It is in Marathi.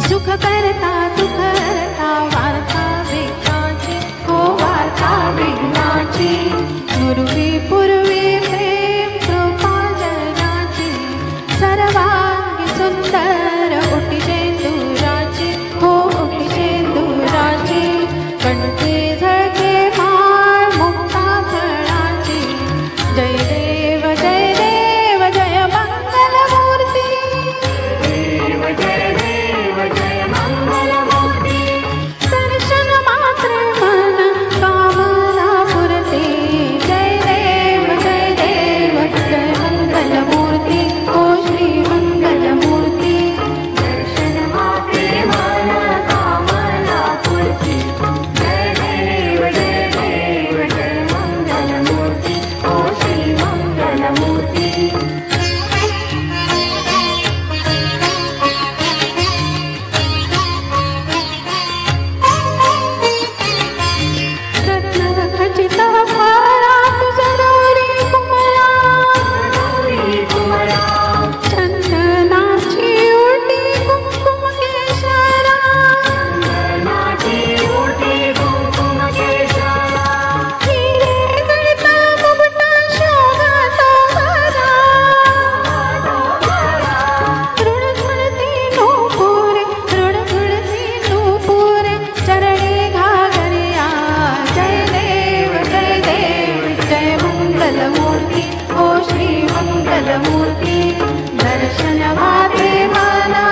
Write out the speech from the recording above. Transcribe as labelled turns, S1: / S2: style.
S1: सुख करता दुःख हरता वार्ता विघ्नाची हो वार्ता विघ्नाची पूर्वी पूर्वी प्रेम कृपा जनाची सर्वांगी सुंदर ओटी शेंदुराची हो ओटी शेंदुराची कंठी झळके माळ मुक्ता फळाची जय देव जय देव जय मंगल मूर्ती
S2: देव जय देव जय मंगल मूर्ती
S1: दर्शन मात्र मन कामना पुरते जय देव जय मंगल मूर्ती ओ श्री मंगल मूर्ती
S2: दर्शन मात्रे मन कामना पूर्ती जय देव जय मंगल मूर्ती ओ श्री मंगल मूर्ती
S1: रत्नखचित फारा तुझरोरी कुमला
S2: कुमरा
S1: चंदनाची ओटी कुंकुम केशरा
S2: नाची ओटी कुंकुम केशरा
S1: हिरे जळता मुकुट शोभातो भरा ऋणधुळती नूपुरे चरणी घागरिया जय देव जय मंगल मूर्ती ओ श्री मंगल मूर्ती दर्शन माते माना